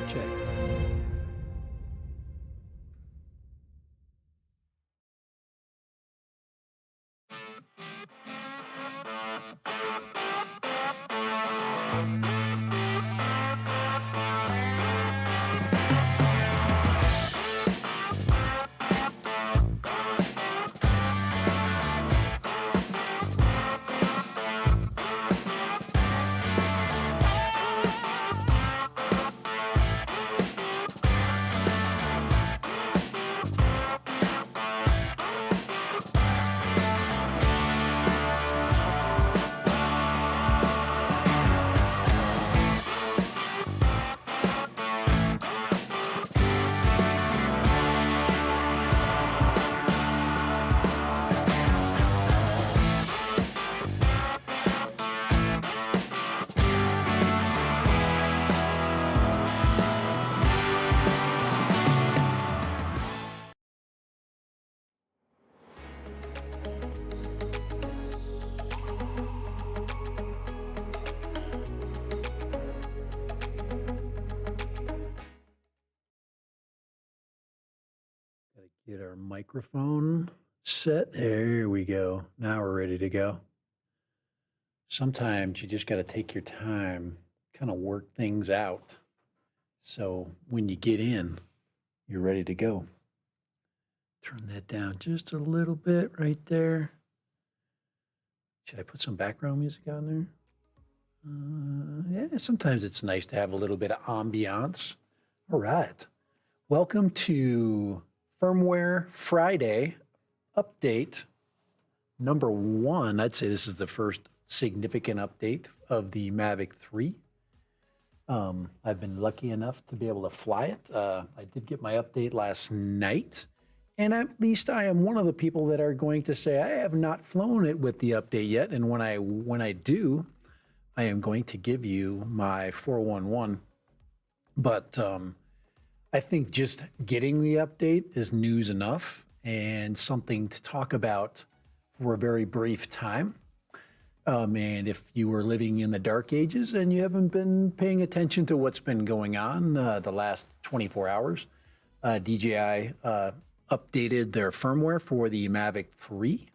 check. Get our microphone set. There we go. Now we're ready to go. Sometimes you just got to take your time, kind of work things out. So when you get in, you're ready to go. Turn that down just a little bit right there. Should I put some background music on there? Yeah, sometimes it's nice to have a little bit of ambiance. All right. Welcome to Firmware Friday update number 1. I'd say this is the first significant update of the Mavic 3. I've been lucky enough to be able to fly it. I did get my update last night, and at least I am one of the people that are going to say I have not flown it with the update yet. And when I do, I am going to give you my 411. But I think just getting the update is news enough and something to talk about for a very brief time. And if you were living in the dark ages and you haven't been paying attention to what's been going on the last 24 hours, DJI updated their firmware for the Mavic 3.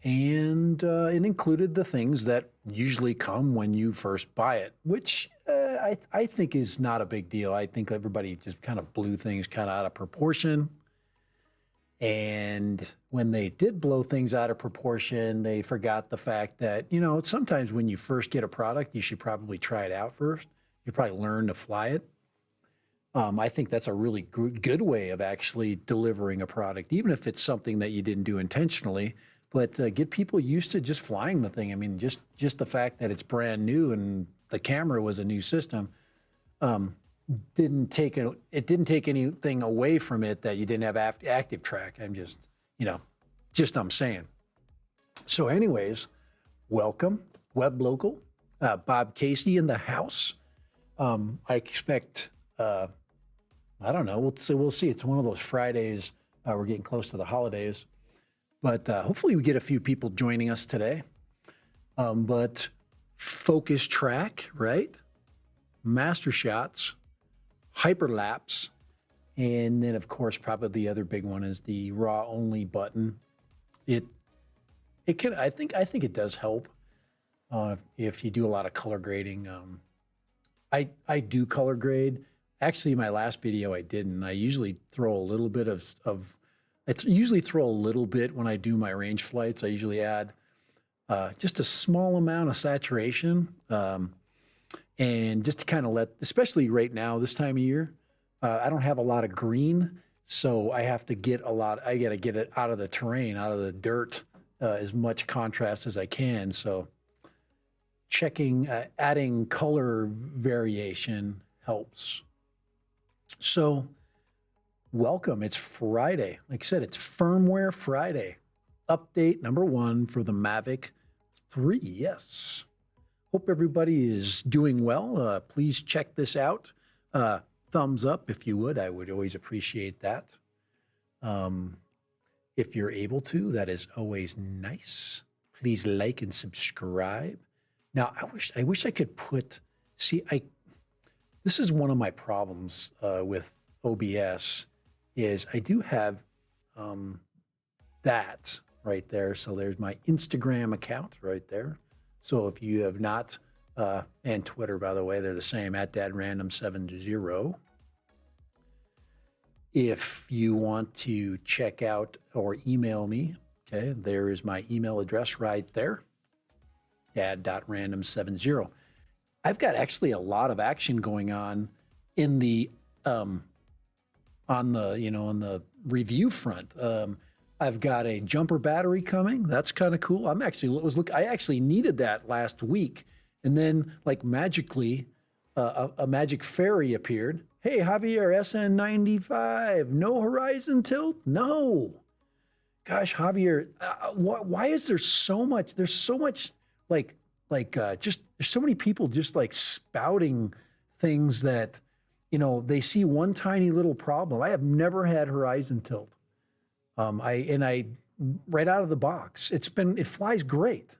And it included the things that usually come when you first buy it, which I think is not a big deal. I think everybody just kind of blew things kind of out of proportion. And when they did blow things out of proportion, they forgot the fact that, you know, sometimes when you first get a product, you should probably try it out first. You probably learn to fly it. I think that's a really good way of actually delivering a product, even if it's something that you didn't do intentionally. But get people used to just flying the thing. I mean, just the fact that it's brand new and the camera was a new system didn't take anything away from it that you didn't have active track. I'm just, you know, I'm saying. So anyways, welcome, Web Local, Bob Casey in the house. I expect, I don't know, we'll see. It's one of those Fridays. We're getting close to the holidays. But hopefully we get a few people joining us today. But focus track, right? Master shots, hyperlapse, and then of course probably the other big one is the raw only button. It can I think it does help if you do a lot of color grading. I do color grade. Actually, in my last video I didn't. I usually throw a little bit usually throw a little bit when I do my range flights. I usually add just a small amount of saturation and just to kind of especially right now, this time of year, I don't have a lot of green, so I have to get I got to get it out of the terrain, out of the dirt, as much contrast as I can. So adding color variation helps. So welcome. It's Friday. Like I said, it's Firmware Friday. Update number 1 for the Mavic 3. Yes. Hope everybody is doing well. Please check this out. Thumbs up if you would. I would always appreciate that. If you're able to, that is always nice. Please like and subscribe. Now, I wish I could put, this is one of my problems with OBS is I do have that right there. So there's my Instagram account right there. So if you have not, and Twitter, by the way, they're the same, @dadrandom70. If you want to check out or email me, okay, there is my email address right there, dad.random70. I've got actually a lot of action going on in the on the review front. I've got a jumper battery coming. That's kind of cool. I actually needed that last week, and then like magically, a magic fairy appeared. Hey, Javier, SN95, no horizon tilt? No. Gosh, Javier, why is there so much? There's so much there's so many people just like spouting things that, they see one tiny little problem. I have never had horizon tilt. I right out of the box, it flies great.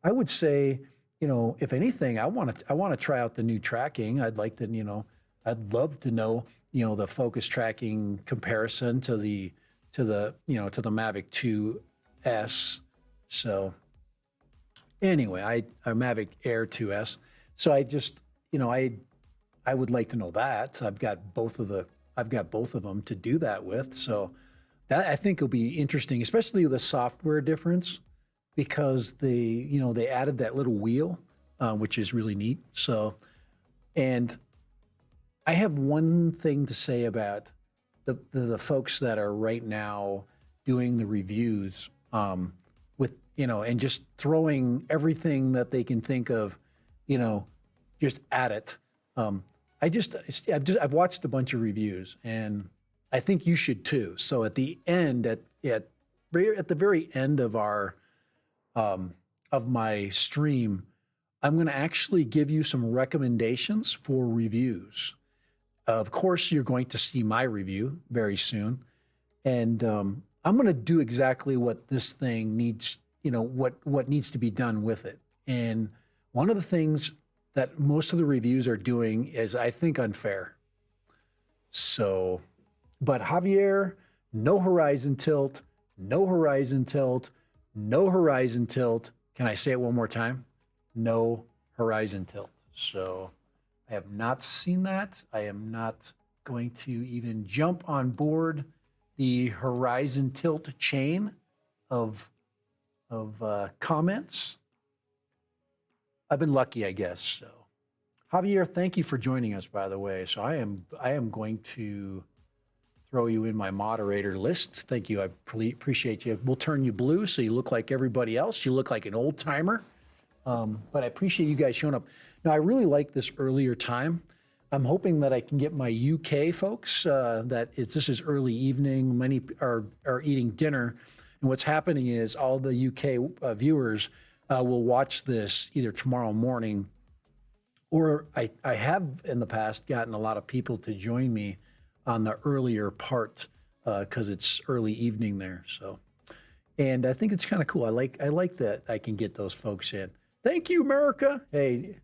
I would say, if anything, I want to try out the new tracking. I'd love to know, the focus tracking comparison to the Mavic 2S. So anyway, a Mavic Air 2S. So I just, I would like to know that. I've got both of them to do that with. So that I think will be interesting, especially the software difference, because they added that little wheel, which is really neat. So, and I have one thing to say about the folks that are right now doing the reviews, with, and just throwing everything that they can think of, just at it. I've watched a bunch of reviews, and I think you should too. So at the end, at the very end of of my stream, I'm going to actually give you some recommendations for reviews. Of course, you're going to see my review very soon, and I'm going to do exactly what this thing needs. What needs to be done with it. And one of the things that most of the reviews are doing is, I think, unfair. So, but Javier, no horizon tilt, no horizon tilt, no horizon tilt. Can I say it one more time? No horizon tilt. So I have not seen that. I am not going to even jump on board the horizon tilt chain of comments. I've been lucky, I guess. So, Javier, thank you for joining us, by the way. So I am going to throw you in my moderator list. Thank you. I appreciate you. We'll turn you blue so you look like everybody else. You look like an old timer. But I appreciate you guys showing up. Now, I really like this earlier time. I'm hoping that I can get my UK folks, this is early evening. Many are eating dinner. And what's happening is all the UK viewers will watch this either tomorrow morning, or I have in the past gotten a lot of people to join me on the earlier part because it's early evening there. So, and I think it's kind of cool. I like that I can get those folks in. Thank you, America. Hey,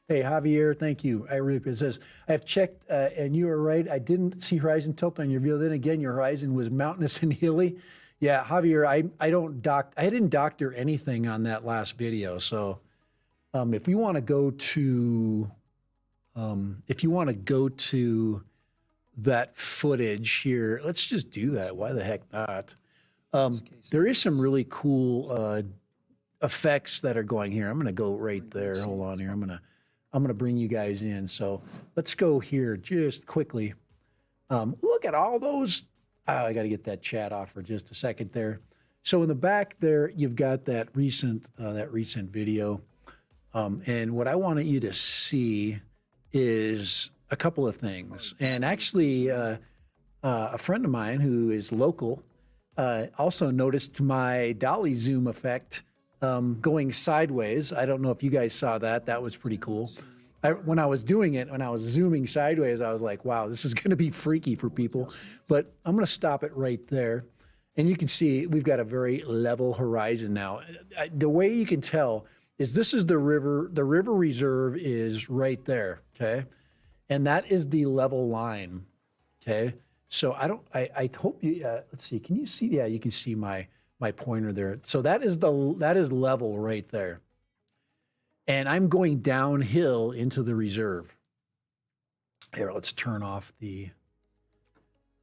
hey, Javier, thank you. It says, I have checked, and you are right. I didn't see horizon tilt on your view. Then again, your horizon was mountainous and hilly. Yeah, Javier, I didn't doctor anything on that last video. So if you want to go to, that footage here, let's just do that. Why the heck not? There is some really cool effects that are going here. I'm going to go right there. Hold on here. I'm going to bring you guys in. So let's go here just quickly. Look at all those. I got to get that chat off for just a second there. So in the back there, you've got that recent video. And what I wanted you to see is a couple of things. And actually, a friend of mine who is local also noticed my Dolly Zoom effect going sideways. I don't know if you guys saw that. That was pretty cool. When I was doing it, when I was zooming sideways, I was like, wow, this is going to be freaky for people. But I'm going to stop it right there. And you can see we've got a very level horizon now. The way you can tell is this is the river. The river reserve is right there, okay? And that is the level line, okay? So I hope you, let's see, can you see? Yeah, you can see my pointer there. So that is level right there. And I'm going downhill into the reserve. Here, let's turn off the, I'm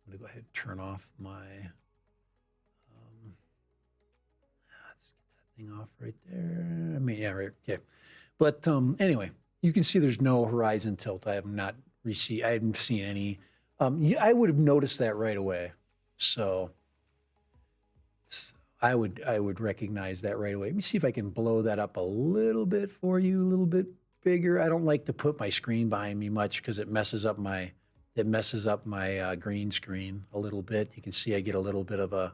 gonna go ahead and turn off my, let's get that thing off right there. I mean, yeah, right, okay. But anyway, you can see there's no horizon tilt. I haven't seen any. I would have noticed that right away. So I would recognize that right away. Let me see if I can blow that up a little bit for you, a little bit bigger. I don't like to put my screen behind me much because it messes up my green screen a little bit. You can see I get a little bit of a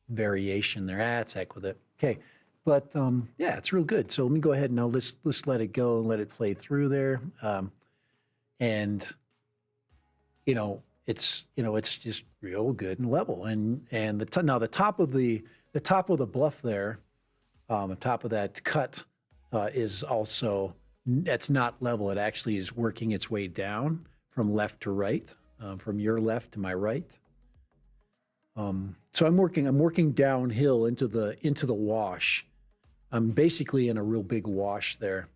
variation there. That's heck with it. Okay. But yeah, it's real good. So let me go ahead and now let's let it go and let it play through there. And it's just real good and level. And now the top of the bluff there, the top of that cut is also, that's not level. It actually is working its way down from left to right, from your left to my right. So I'm working downhill into the wash. I'm basically in a real big wash there.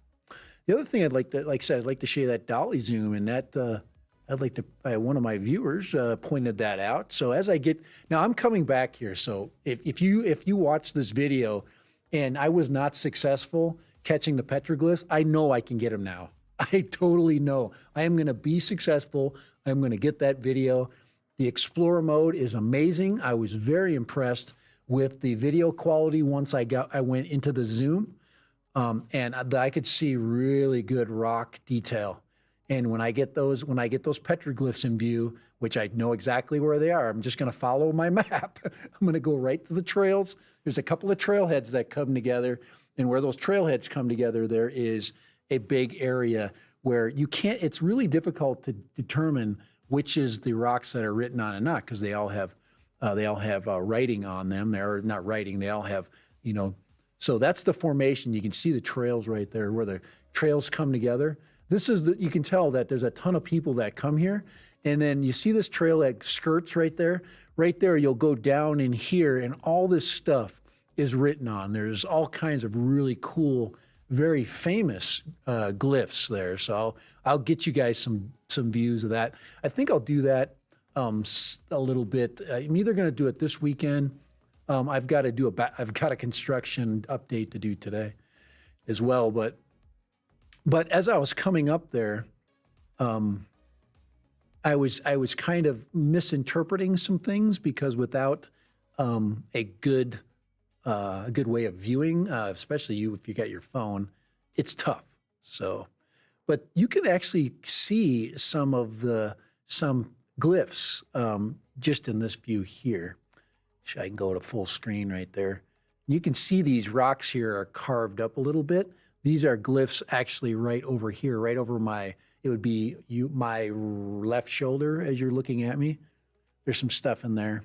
The other thing I'd like to show you that Dolly Zoom, and that I'd like to. One of my viewers pointed that out. So as I get now, I'm coming back here. So if you watch this video, and I was not successful catching the petroglyphs, I know I can get them now. I totally know I am going to be successful. I'm going to get that video. The Explorer mode is amazing. I was very impressed with the video quality once I went into the zoom, and I could see really good rock detail. And when I get those petroglyphs in view, which I know exactly where they are, I'm just going to follow my map. I'm going to go right to the trails. There's a couple of trailheads that come together, and where those trailheads come together, there is a big area where you can't. It's really difficult to determine which is the rocks that are written on and not, because they all have writing on them. They're not writing. They all have, so that's the formation. You can see the trails right there where the trails come together. You can tell that there's a ton of people that come here. And then you see this trail that skirts right there. Right there, you'll go down in here, and all this stuff is written on. There's all kinds of really cool, very famous glyphs there. So I'll get you guys some views of that. I think I'll do that a little bit. I'm either going to do it this weekend. I've got a construction update to do today as well. But as I was coming up there, I was kind of misinterpreting some things, because without a good way of viewing, especially if you got your phone, it's tough. So, but you can actually see some glyphs just in this view here. I can go to full screen right there. You can see these rocks here are carved up a little bit. These are glyphs actually right over here, right over my left shoulder as you're looking at me. There's some stuff in there,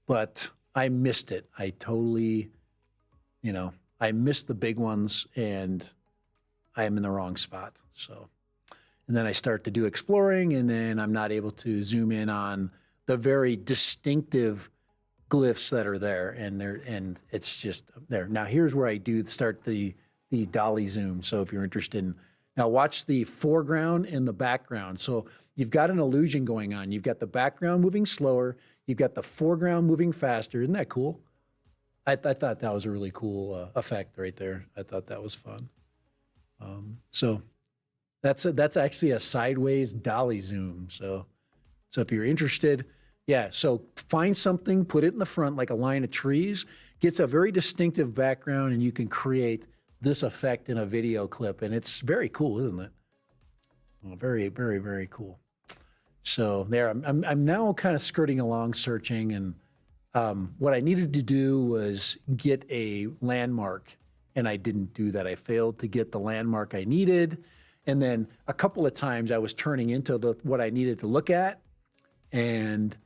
but I missed it. I totally, I missed the big ones, and I am in the wrong spot. So, and then I start to do exploring, and then I'm not able to zoom in on the very distinctive glyphs that are there, and it's just there. Now here's where I do start the Dolly Zoom. So if you're interested in, now watch the foreground and the background. So you've got an illusion going on. You've got the background moving slower. You've got the foreground moving faster. Isn't that cool? I thought that was a really cool effect right there. I thought that was fun. So that's actually a sideways Dolly Zoom. So if you're interested, yeah, so find something, put it in the front like a line of trees, gets a very distinctive background, and you can create this effect in a video clip, and it's very cool, isn't it? Well, very, very, very cool. So there, I'm now kind of skirting along, searching, and what I needed to do was get a landmark, and I didn't do that. I failed to get the landmark I needed, and then a couple of times I was turning into what I needed to look at, and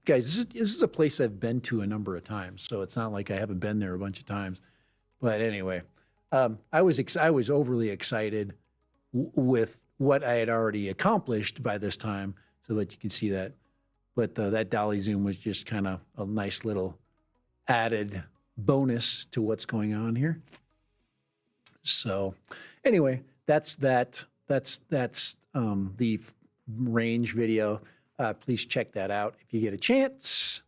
guys, this is a place I've been to a number of times, so it's not like I haven't been there a bunch of times. But anyway, I was overly excited with what I had already accomplished by this time so that you can see that. But that Dolly Zoom was just kind of a nice little added bonus to what's going on here. So anyway, that's that. That's the range video. Please check that out if you get a chance.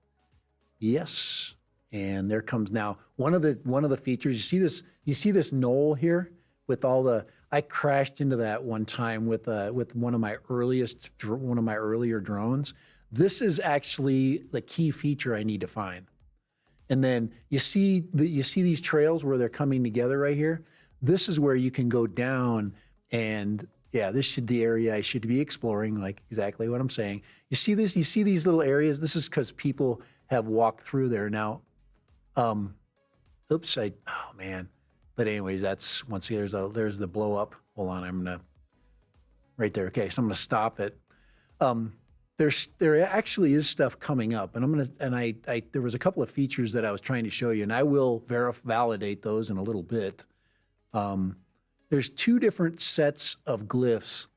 Yes. And there comes now one of the features. You see this knoll here with all the. I crashed into that one time with one of my earlier drones. This is actually the key feature I need to find. And then you see these trails where they're coming together right here. This is where you can go down, and yeah, this should be the area I should be exploring, like exactly what I'm saying. You see this? You see these little areas? This is because people have walked through there now. Oops, oh man. But anyways, that's once again, there's the blow up. Hold on, I'm gonna right there. Okay, so I'm gonna stop it. There actually is stuff coming up, and I there was a couple of features that I was trying to show you, and I will validate those in a little bit. There's two different sets of glyphs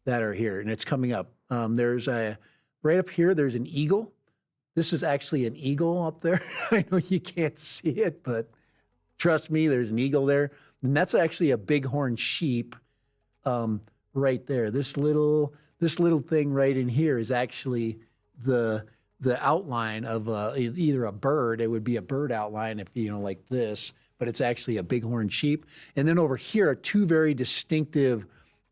that are here, and it's coming up. There's right up here. There's an eagle. This is actually an eagle up there. I know you can't see it, but trust me, there's an eagle there. And that's actually a bighorn sheep right there. This little thing right in here is actually the outline of either a bird. It would be a bird outline if, like this, but it's actually a bighorn sheep. And then over here are two very distinctive,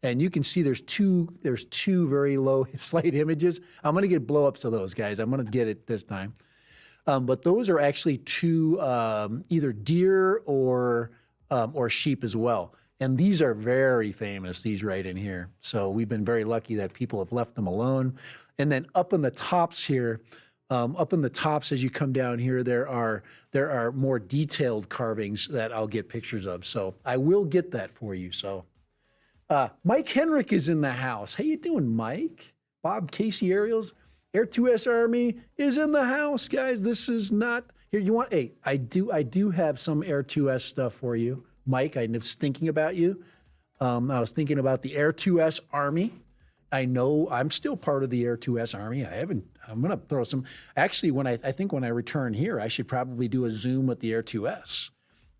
and you can see there's two very low slight images. I'm going to get blow-ups of those, guys. I'm going to get it this time. But those are actually two either deer or sheep as well. And these are very famous, these right in here. So we've been very lucky that people have left them alone. And then up in the tops here, as you come down here, there are more detailed carvings that I'll get pictures of. So I will get that for you. So Mike Henrik is in the house. How you doing, Mike? Bob Casey Ariels, Air 2S Army is in the house, guys. This is not here. You want? Hey, I do have some Air 2S stuff for you, Mike. I was thinking about you. I was thinking about the Air 2S Army. I know I'm still part of the Air 2S Army. I'm going to throw some. Actually, I think when I return here, I should probably do a Zoom with the Air 2S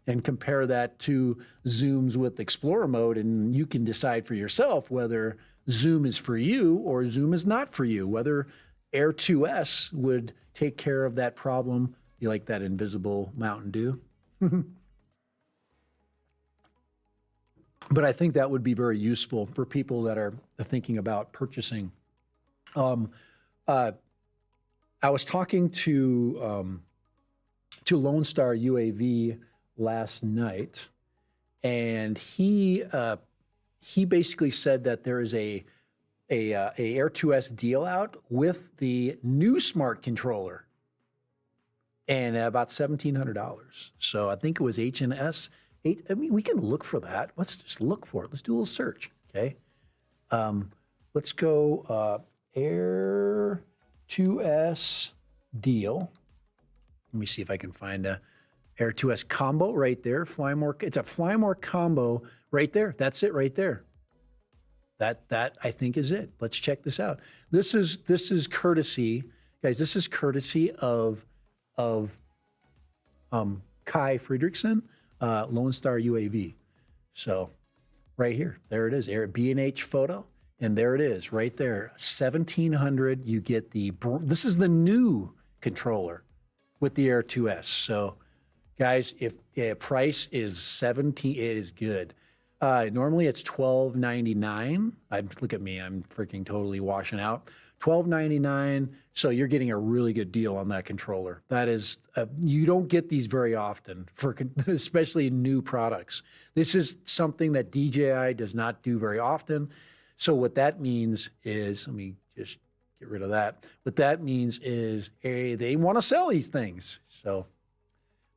and compare that to Zooms with Explorer mode, and you can decide for yourself whether Zoom is for you or Zoom is not for you, whether Air 2S would take care of that problem. You like that invisible Mountain Dew? But I think that would be very useful for people that are thinking about purchasing. I was talking to Lone Star UAV last night, and he basically said that there is a Air 2S deal out with the new smart controller, and about $1,700. So I think it was HNS. I mean, we can look for that. Let's just look for it. Let's do a little search, okay? Let's go Air 2S deal. Let me see if I can find a Air 2S combo right there. Flymore. It's a Flymore combo right there. That's it right there. That I think is it. Let's check this out. This is courtesy, guys. This is courtesy of Kai Friedrichsen, Lone Star UAV. So right here, there it is, Air B&H photo, and there it is right there, 1,700. You get this is the new controller with the Air 2S. So guys, if price is 17, it is good. Normally it's $12.99. Look at me, I'm freaking totally washing out. $12.99. So you're getting a really good deal on that controller. That is, you don't get these very often especially new products. This is something that DJI does not do very often. So what that means is, let me just get rid of that. What that means is, hey, they want to sell these things. So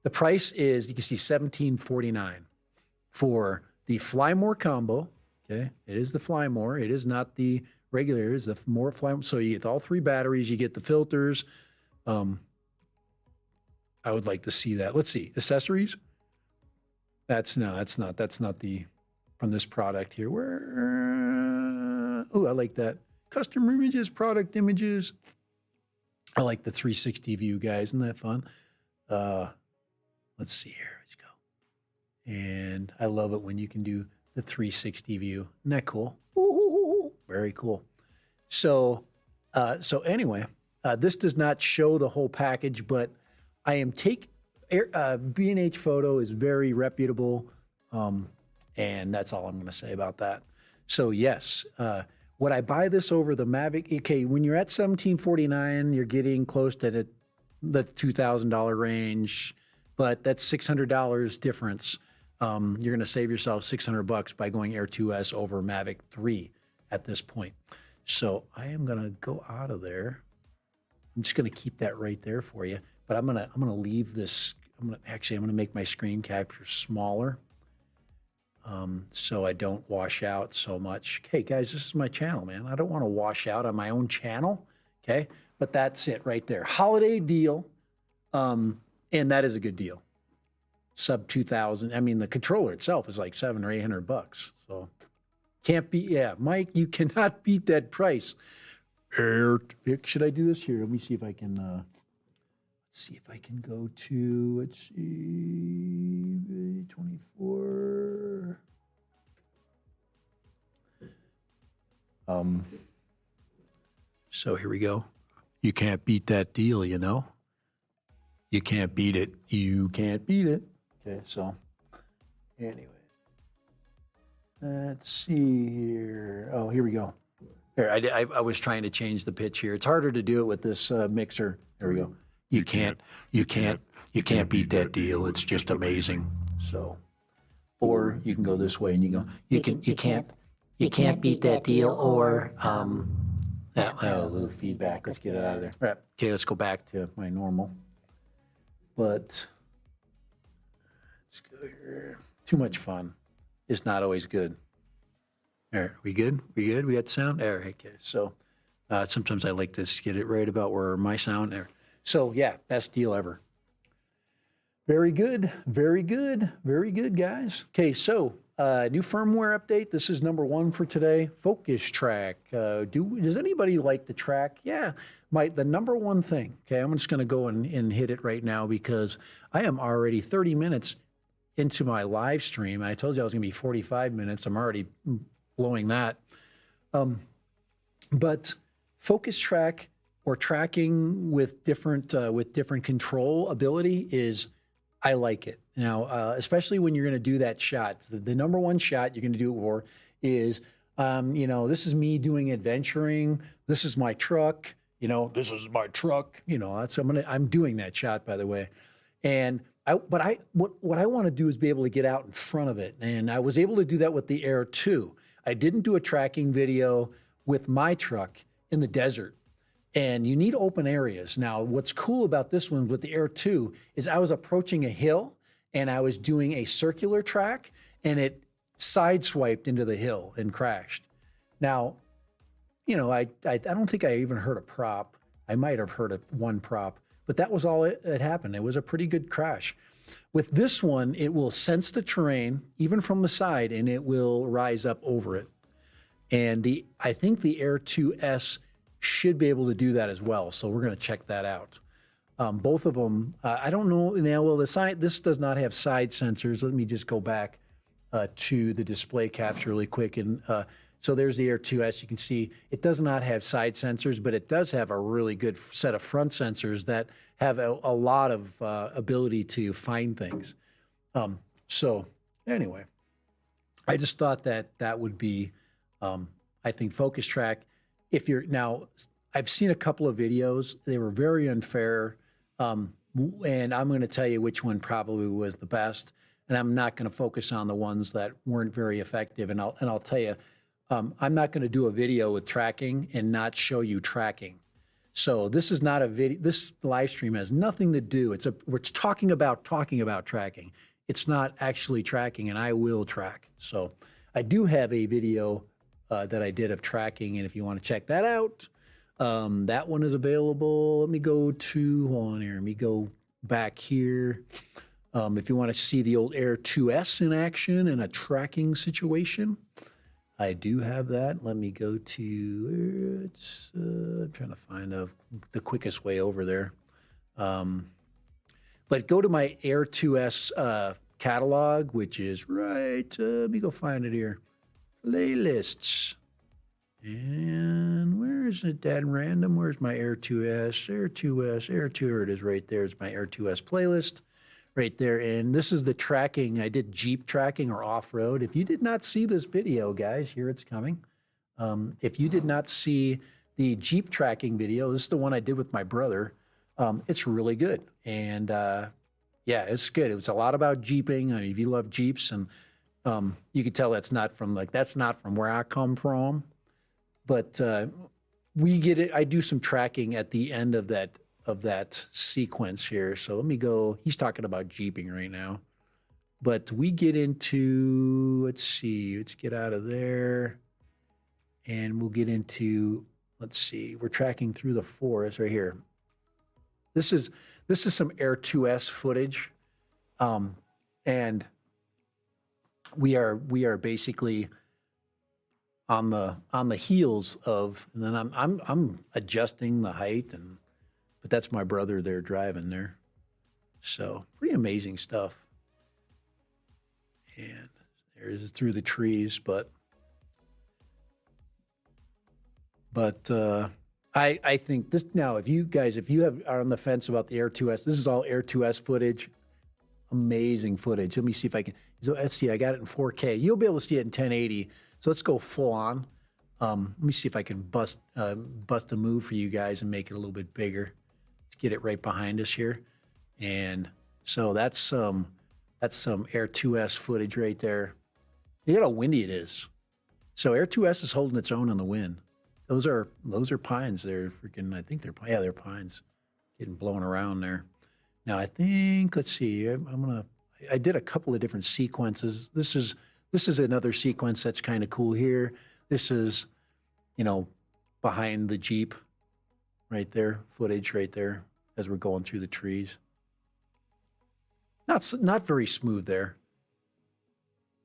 the price is, you can see $17.49 for the Flymore combo. Okay, it is the Flymore. It is not the regular. It is the more Flymore. So you get all three batteries. You get the filters. I would like to see that. Let's see, accessories. That's not the from this product here. Where? Oh, I like that. Custom images, product images. I like the 360 view, guys. Isn't that fun? Let's see here. Let's go. And I love it when you can do the 360 view. Isn't that cool? Ooh, very cool. So anyway, this does not show the whole package, but I am B&H Photo is very reputable, and that's all I'm going to say about that. So yes, would I buy this over the Mavic? Okay, when you're at $1,749, you're getting close to the $2,000 range, but that's $600 difference. You're going to save yourself $600 by going Air 2S over Mavic 3 at this point. So I am going to go out of there. I'm just going to keep that right there for you, but I'm going to leave this. I'm going to make my screen capture smaller, so I don't wash out so much. Okay, guys, this is my channel, man. I don't want to wash out on my own channel. Okay, but that's it right there. Holiday deal, and that is a good deal. Sub 2,000. I mean, the controller itself is like $700 or $800. So can't beat. Yeah, Mike, you cannot beat that price. Should I do this here? Let me see if I can. Go to. Let's see, 24. So here we go. You can't beat that deal, you know. You can't beat it. You can't beat it. Okay, so anyway, let's see here. Oh, here we go. Here, I was trying to change the pitch here. It's harder to do it with this mixer. There we go. You can't beat that deal. It's just amazing. So, or you can go this way and you go. You can't beat that deal. Or a little feedback. Let's get it out of there. All right. Okay, let's go back to my normal. But let's go here. Too much fun. It's not always good. There, we good? We good? We got sound? There, okay. So sometimes I like to get it right about where my sound there. So yeah, best deal ever. Very good, very good, very good, guys. Okay, so new firmware update. This is number 1 for today. Focus track. Does anybody like the track? Yeah, the number 1 thing. Okay, I'm just going to go and hit it right now because I am already 30 minutes into my live stream. I told you I was going to be 45 minutes. I'm already blowing that. But focus track or tracking with different control ability is, I like it. Now, especially when you're going to do that shot. The number 1 shot you're going to do it for is, this is me doing adventuring. This is my truck. This is my truck. I'm doing that shot, by the way. And what I want to do is be able to get out in front of it. And I was able to do that with the Air 2. I didn't do a tracking video with my truck in the desert. And you need open areas. Now, what's cool about this one with the Air 2 is I was approaching a hill and I was doing a circular track and it sideswiped into the hill and crashed. Now, I don't think I even heard a prop. I might have heard one prop, but that was all that happened. It was a pretty good crash. With this one, it will sense the terrain, even from the side, and it will rise up over it. And I think the Air 2S should be able to do that as well. So we're going to check that out. Both of them, I don't know. Now, well, this does not have side sensors. Let me just go back to the display capture really quick. And so there's the Air 2S. You can see it does not have side sensors, but it does have a really good set of front sensors that have a lot of ability to find things. So anyway, I just thought that would be, I think, focus track. I've seen a couple of videos. They were very unfair, and I'm going to tell you which one probably was the best. And I'm not going to focus on the ones that weren't very effective. And I'll tell you, I'm not going to do a video with tracking and not show you tracking. So this is not a video. This live stream has nothing to do. We're talking about tracking. It's not actually tracking, and I will track. So I do have a video that I did of tracking, and if you want to check that out, that one is available. Let me go to, hold on here. Let me go back here. If you want to see the old Air 2S in action in a tracking situation, I do have that. Let me go to, I'm trying to find the quickest way over there. But go to my Air 2S catalog, which is right, let me go find it here. Playlists. And where is it, Dad Random? Where's my Air 2S? Air 2S, Air 2, here it is right there. It's my Air 2S playlist right there. And this is the tracking. I did Jeep tracking or off-road. If you did not see this video, guys, here it's coming. If you did not see the Jeep tracking video, this is the one I did with my brother. It's really good. And yeah, it's good. It was a lot about Jeeping. I mean, if you love Jeeps, and you can tell that's not from where I come from. But we get it. I do some tracking at the end of that sequence here. So let me go. He's talking about Jeeping right now. But we get into, let's see, let's get out of there. And we'll get into, let's see, we're tracking through the forest right here. This is some Air 2S footage. And we are basically on the heels of, and then I'm adjusting the height, but that's my brother there driving there. So pretty amazing stuff. And there's through the trees, but I think this now, if you are on the fence about the Air 2S, this is all Air 2S footage. Amazing footage. Let me see if I can, so let's see, I got it in 4K. You'll be able to see it in 1080. So let's go full on. Let me see if I can bust a move for you guys and make it a little bit bigger. Let's get it right behind us here. And so that's some Air 2S footage right there. You know how windy it is. So Air 2S is holding its own in the wind. Those are pines. They're freaking, I think they're pines getting blown around there. Now I think, let's see, I did a couple of different sequences. This is another sequence that's kind of cool here. This is, behind the Jeep right there, footage right there as we're going through the trees. Not very smooth there,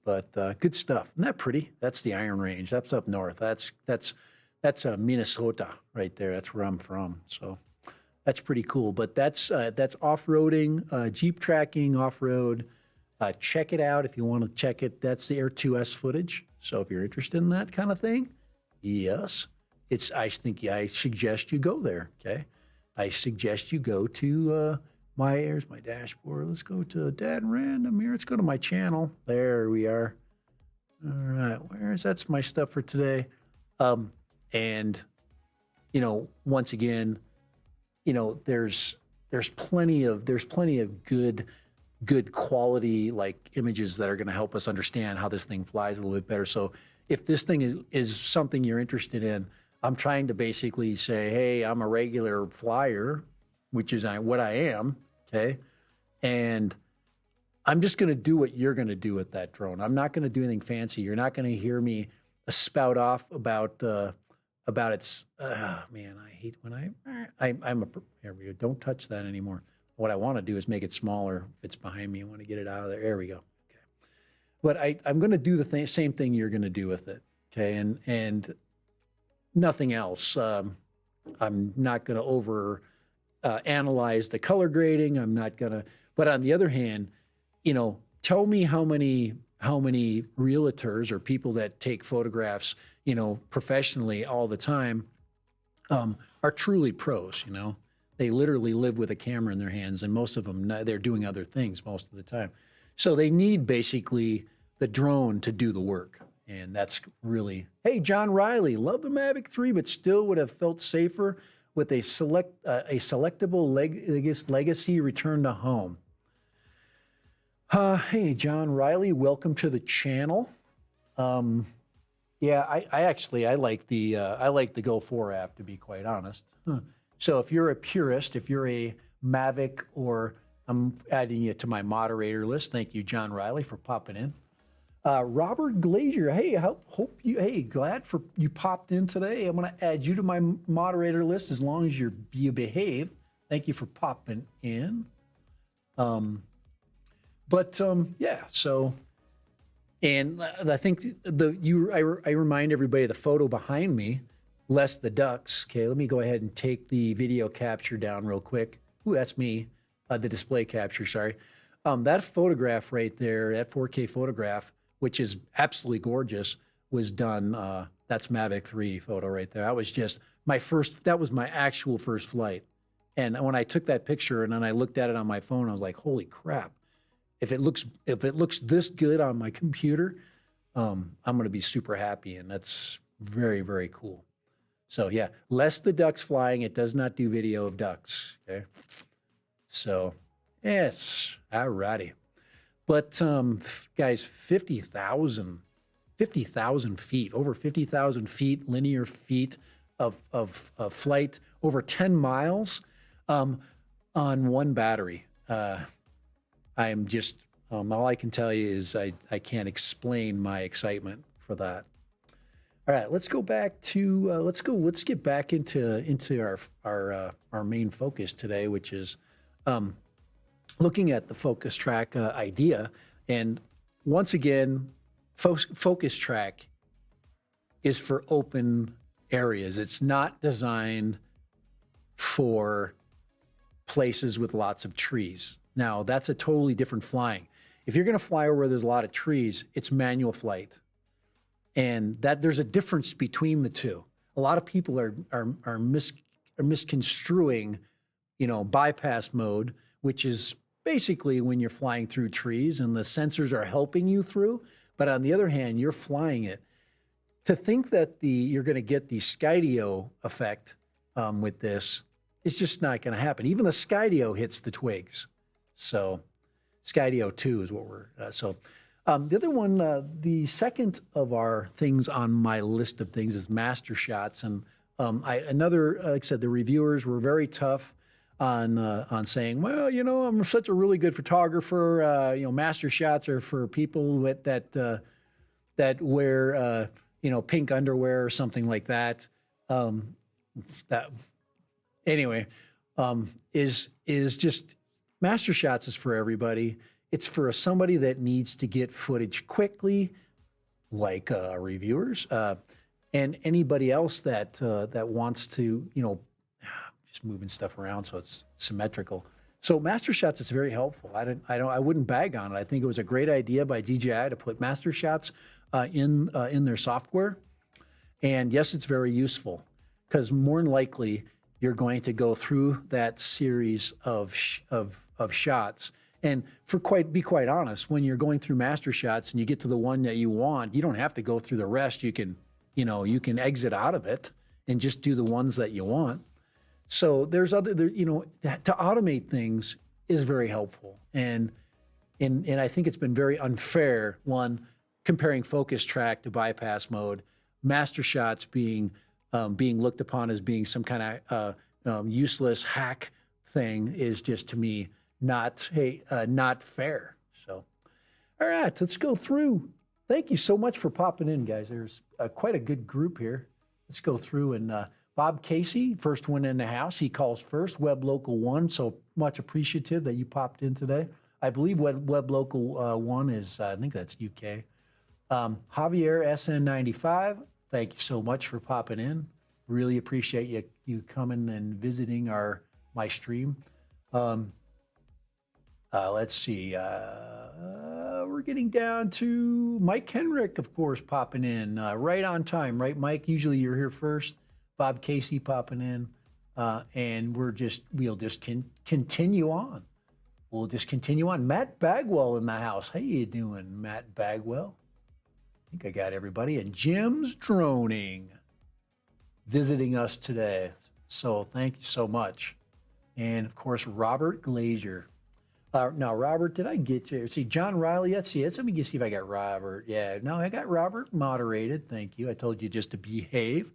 but good stuff. Isn't that pretty? That's the Iron Range. That's up north. That's Minnesota right there. That's where I'm from. So that's pretty cool. But that's off-roading, Jeep tracking, off-road. Check it out if you want to check it. That's the Air 2S footage. So if you're interested in that kind of thing, yes, I suggest you go there. Okay, I suggest you go to here's my dashboard. Let's go to Dad Random here. Let's go to my channel. There we are. All right, that's my stuff for today. And once again, there's plenty of good quality like images that are going to help us understand how this thing flies a little bit better. So if this thing is something you're interested in, I'm trying to basically say, hey, I'm a regular flyer, which is what I am, okay? And I'm just going to do what you're going to do with that drone. I'm not going to do anything fancy. You're not going to hear me spout off about its, man, I hate when here we go. Don't touch that anymore. What I want to do is make it smaller. If it's behind me, I want to get it out of there. There we go. Okay. But I'm going to do the same thing you're going to do with it. Okay. And nothing else. I'm not going to over analyze the color grading. I'm not going to, but on the other hand, tell me how many realtors or people that take photographs, professionally all the time, are truly pros, They literally live with a camera in their hands, and most of them, they're doing other things most of the time. So they need basically the drone to do the work. And that's really, hey, John Riley, love the Mavic 3, but still would have felt safer with a selectable legacy return to home. Hey, John Riley, welcome to the channel. Yeah, I like the Go 4 app, to be quite honest. So if you're a purist, if you're a Mavic, or I'm adding you to my moderator list. Thank you, John Riley, for popping in. Robert Glazier, hey, glad for you popped in today. I'm going to add you to my moderator list as long as you behave. Thank you for popping in. But yeah, so, and I think I remind everybody the photo behind me, less the ducks. Okay, let me go ahead and take the video capture down real quick. Ooh, that's me, the display capture, sorry. That photograph right there, that 4K photograph, which is absolutely gorgeous, was done, that's Mavic 3 photo right there. That was just that was my actual first flight. And when I took that picture and then I looked at it on my phone, I was like, holy crap. If it looks this good on my computer, I'm going to be super happy. And that's very, very cool. So yeah, less the ducks flying. It does not do video of ducks. Okay. So yes, all righty. But guys, 50,000 feet, over 50,000 feet, linear feet of flight, over 10 miles on one battery. I am just, all I can tell you is I can't explain my excitement for that. All right, let's go back to, let's get back into our main focus today, which is looking at the focus track idea. And once again, focus track is for open areas. It's not designed for places with lots of trees. Now, that's a totally different flying. If you're going to fly where there's a lot of trees, it's manual flight. And that there's a difference between the two. A lot of people are misconstruing, bypass mode, which is basically when you're flying through trees and the sensors are helping you through. But on the other hand, you're flying it. To think that you're going to get the Skydio effect with this, it's just not going to happen. Even the Skydio hits the twigs. So Skydio 2 is what we're, the other one, the second of our things on my list of things is master shots. And like I said, the reviewers were very tough on saying, well, I'm such a really good photographer. Master shots are for people that wear, pink underwear or something like that. Is just master shots is for everybody. It's for somebody that needs to get footage quickly, like reviewers, and anybody else that wants to, just moving stuff around so it's symmetrical. So master shots is very helpful. I wouldn't bag on it. I think it was a great idea by DJI to put master shots in their software. And yes, it's very useful because more than likely you're going to go through that series of shots. And be quite honest, when you're going through master shots and you get to the one that you want, you don't have to go through the rest. You can exit out of it and just do the ones that you want. So there's to automate things is very helpful. And I think it's been very unfair, comparing focus track to bypass mode, master shots being looked upon as being some kind of useless hack thing is just, to me, not fair. So, all right, let's go through. Thank you so much for popping in, guys. There's quite a good group here. Let's go through. And Bob Casey, first one in the house. He calls first, Web Local 1. So much appreciative that you popped in today. I believe Web Local 1 is, I think that's UK. Javier SN95, thank you so much for popping in. Really appreciate you coming and visiting my stream. Let's see. We're getting down to Mike Henrik, of course, popping in right on time, right, Mike? Usually you're here first. Bob Casey popping in, and we'll just continue on. We'll just continue on. Matt Bagwell in the house. How you doing, Matt Bagwell? I think I got everybody. And Jim's Droning visiting us today. So thank you so much. And of course, Robert Glazier. Now, Robert, did I get you? See, John Riley, let's see. Let me see if I got Robert. Yeah, no, I got Robert moderated. Thank you. I told you just to behave.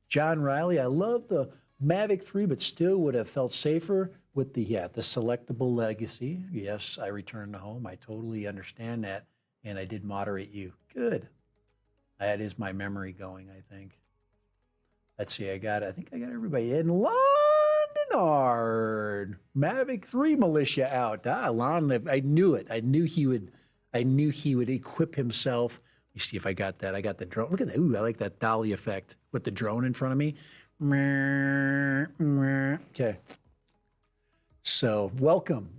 John Riley, I love the Mavic 3, but still would have felt safer with the selectable legacy. Yes, I returned to home. I totally understand that. And I did moderate you. Good. That is my memory going, I think. Let's see, I think I got everybody. In London, Leonard, Mavic 3 militia out. Lon, I knew it. I knew he would equip himself. Let me see if I got that. I got the drone. Look at that. Ooh, I like that dolly effect with the drone in front of me. Okay. So welcome.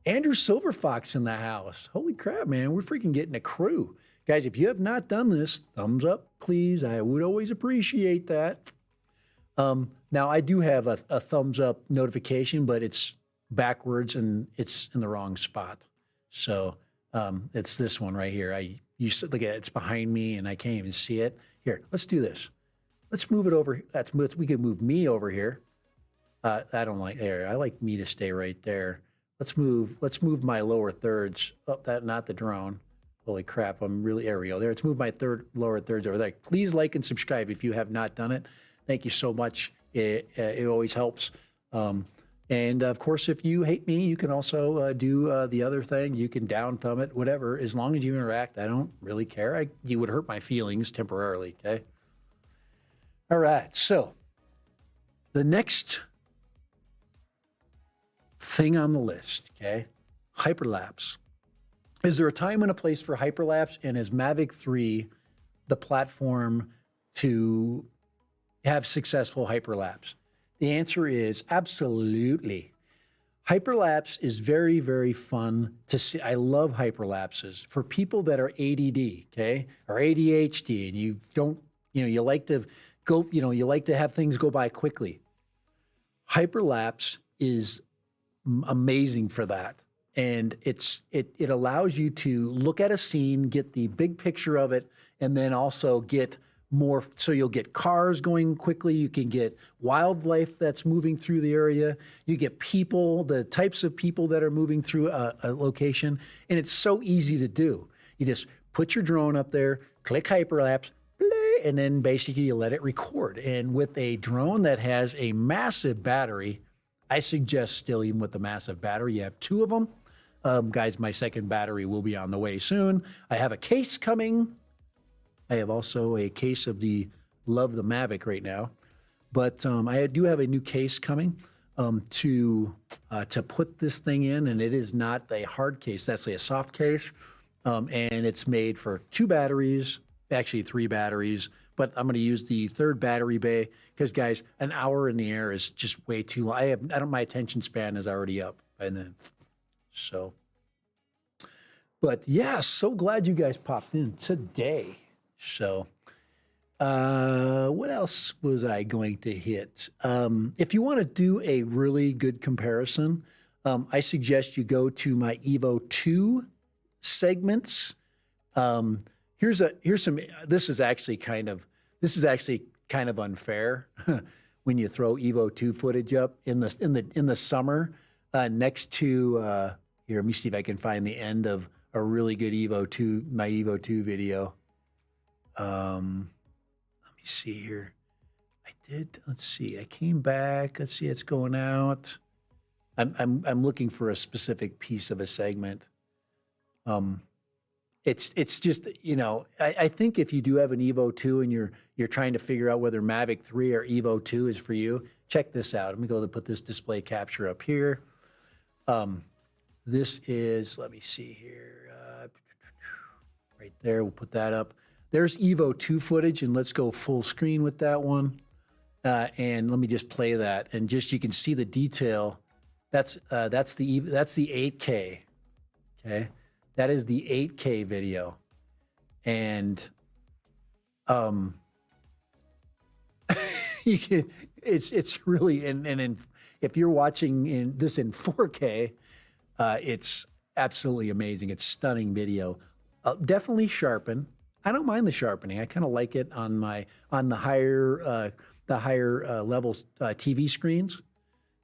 Andrew Silverfox in the house. Holy crap, man. We're freaking getting a crew. Guys, if you have not done this, thumbs up, please. I would always appreciate that. Now, I do have a thumbs up notification, but it's backwards and it's in the wrong spot. So it's this one right here. You look at it, it's behind me and I can't even see it. Here, let's do this. Let's move it over. We could move me over here. I don't like there. I like me to stay right there. Let's move my lower thirds. Oh, not the drone. Holy crap, there we go. There, let's move my lower thirds over there. Please like and subscribe if you have not done it. Thank you so much. It always helps. And of course, if you hate me, you can also do the other thing. You can down thumb it, whatever. As long as you interact, I don't really care. You would hurt my feelings temporarily, okay? All right, so the next thing on the list, okay? Hyperlapse. Is there a time and a place for hyperlapse? And is Mavic 3 the platform to have successful hyperlapse? The answer is absolutely. Hyperlapse is very, very fun to see. I love hyperlapses. For people that are ADD, okay, or ADHD, and you don't, you like to go, you like to have things go by quickly. Hyperlapse is amazing for that. And it allows you to look at a scene, get the big picture of it, and then also get more, so you'll get cars going quickly, you can get wildlife that's moving through the area, you get people, the types of people that are moving through a location, and it's so easy to do. You just put your drone up there, click hyperlapse, play, and then basically you let it record. And with a drone that has a massive battery, I suggest still, even with the massive battery, you have 2 of them. Guys, my second battery will be on the way soon. I have a case coming. I have also a case of the Love the Mavic right now. But I do have a new case coming to put this thing in, and it is not a hard case. That's a soft case, and it's made for 2 batteries, actually 3 batteries. But I'm going to use the 3rd battery bay because, guys, an hour in the air is just way too long. My attention span is already up by then. So, but yeah, so glad you guys popped in today. So, what else was I going to hit? If you want to do a really good comparison, I suggest you go to my Evo 2 segments. Here's some. This is actually kind of unfair when you throw Evo 2 footage up in the summer next to here. Let me see if I can find the end of a really good my Evo 2 video. Let me see here. Let's see. I came back. Let's see. It's going out. I'm looking for a specific piece of a segment. It's just, I think if you do have an Evo 2 and you're trying to figure out whether Mavic 3 or Evo 2 is for you, check this out. Let me go to put this display capture up here. This is, let me see here, right there. We'll put that up. There's Evo 2 footage, and let's go full screen with that one. And let me just play that, and just you can see the detail. That's the 8K. Okay, that is the 8K video, and you can. It's really and if you're watching this in 4K, it's absolutely amazing. It's stunning video. Definitely sharpen. I don't mind the sharpening. I kind of like it on the higher levels TV screens.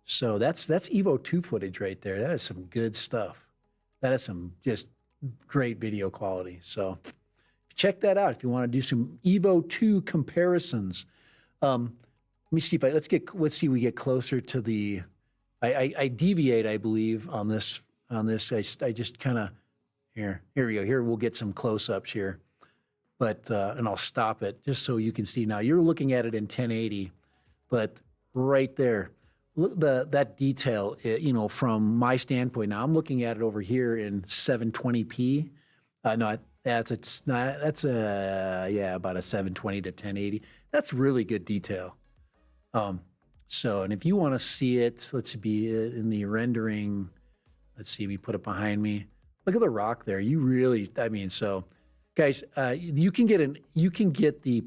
So that's Evo 2 footage right there. That is some good stuff. That is some just great video quality. So check that out if you want to do some Evo 2 comparisons. Let me see if let's see we get closer to the. I deviate, I believe, on this. I just kind of here we go. Here we'll get some close-ups here. But, and I'll stop it just so you can see now. You're looking at it in 1080, but right there, look, that detail, you know, from my standpoint. Now I'm looking at it over here in 720p. No, it's not. That's yeah, about a 720 to 1080. That's really good detail. So, and if you want to see it, let's be in the rendering. Let's see, we put it behind me. Look at the rock there. You really, I mean, so, guys, you can get the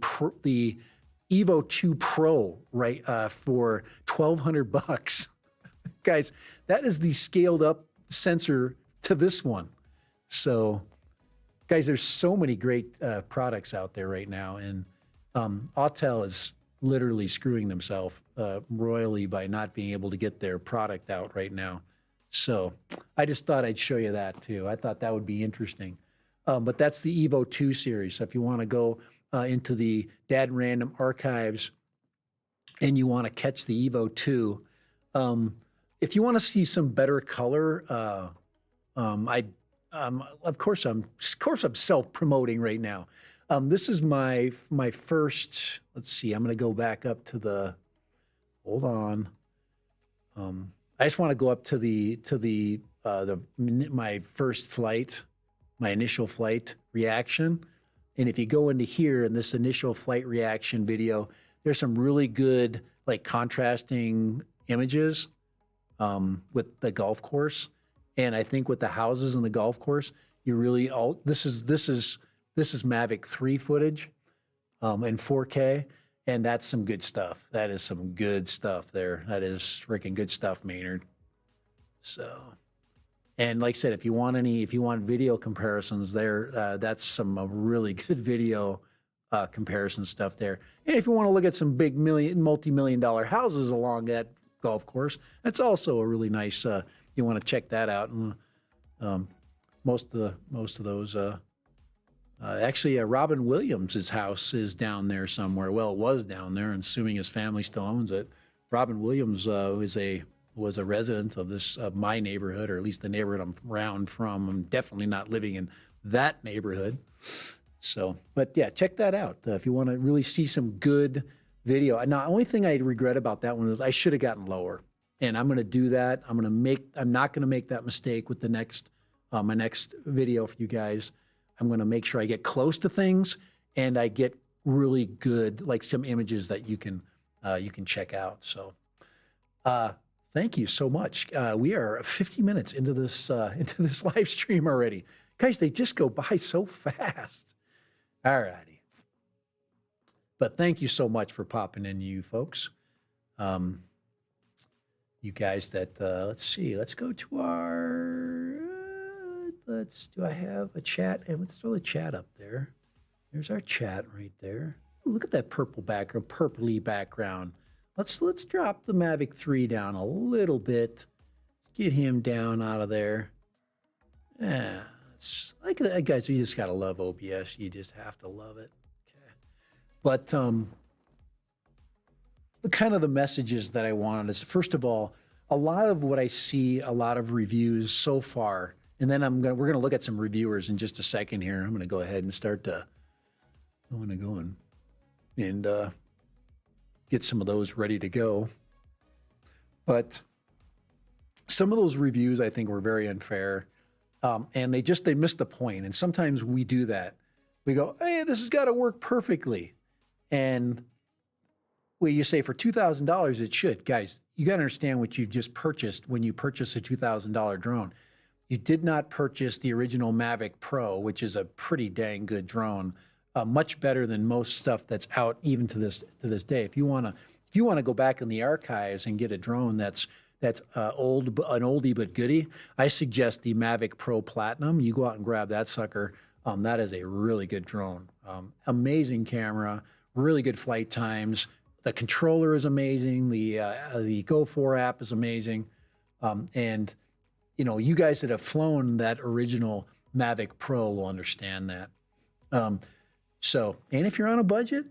Evo 2 Pro right for $1,200. Guys, that is the scaled up sensor to this one. So, guys, there's so many great products out there right now, and Autel is literally screwing themselves royally by not being able to get their product out right now. So I just thought I'd show you that too. I thought that would be interesting. But that's the Evo 2 series. So if you want to go into the Dad Random archives and you want to catch the Evo 2, if you want to see some better color, of course I'm self-promoting right now. This is my first. Let's see. I'm going to go back up to the. Hold on. I just want to go up to my first flight, my initial flight reaction, and if you go into here in this initial flight reaction video, there's some really good like contrasting images with the golf course, and I think with the houses and the golf course, you really this is Mavic 3 footage in 4K. And that's some good stuff. That is some good stuff there. That is freaking good stuff, Maynard. So, and like I said, if you want video comparisons there, that's some really good video comparison stuff there. And if you want to look at some big multi-million-dollar houses along that golf course, that's also a really nice. You want to check that out. And most of those. Actually, Robin Williams' house is down there somewhere. Well, it was down there, and assuming his family still owns it. Robin Williams was a resident of my neighborhood, or at least the neighborhood I'm around from. I'm definitely not living in that neighborhood. So, but yeah, check that out if you want to really see some good video. Now, the only thing I regret about that one is I should have gotten lower, and I'm going to do that. I'm not going to make that mistake with the next my next video for you guys. I'm going to make sure I get close to things and I get really good, like some images that you can check out. So, thank you so much. We are 50 minutes into this live stream already, guys. They just go by so fast. All righty, but thank you so much for popping in, you folks. You guys that let's see. Let's go to our. Do I have a chat? And let's throw the chat up there. There's our chat right there. Ooh, look at that purple background, purpley background. Let's drop the Mavic 3 down a little bit. Let's get him down out of there. Yeah, it's like guys, you just gotta love OBS. You just have to love it. Okay, but the kind of the messages that I wanted is, first of all, a lot of what I see, a lot of reviews so far. And then we're gonna look at some reviewers in just a second here. I'm gonna go ahead and start to. I'm gonna go and get some of those ready to go. But some of those reviews I think were very unfair, and they missed the point. And sometimes we do that. We go, hey, this has got to work perfectly, and you say for $2,000 it should. Guys, you got to understand what you've just purchased when you purchase a $2,000 drone. You did not purchase the original Mavic Pro, which is a pretty dang good drone, much better than most stuff that's out even to this day. If you want to go back in the archives and get a drone that's an oldie but goodie, I suggest the Mavic Pro Platinum. You go out and grab that sucker. That is a really good drone. Amazing camera, really good flight times. The controller is amazing. The Go4 app is amazing, and you know, you guys that have flown that original Mavic Pro will understand that. So, and if you're on a budget,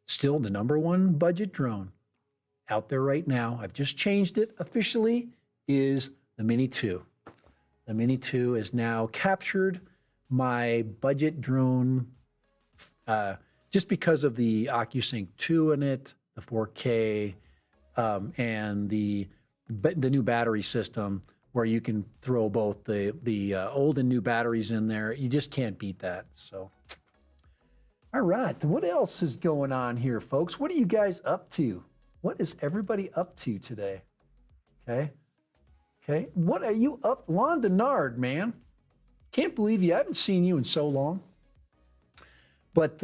still the #1 budget drone out there right now, I've just changed it officially, is the Mini 2. The Mini 2 has now captured my budget drone just because of the OcuSync 2 in it, the 4K, and the new battery system where you can throw both the old and new batteries in there. You just can't beat that. So, all right, what else is going on here, folks? What are you guys up to? What is everybody up to today? Okay, what are you up? Lon Denard, man. Can't believe you. I haven't seen you in so long. But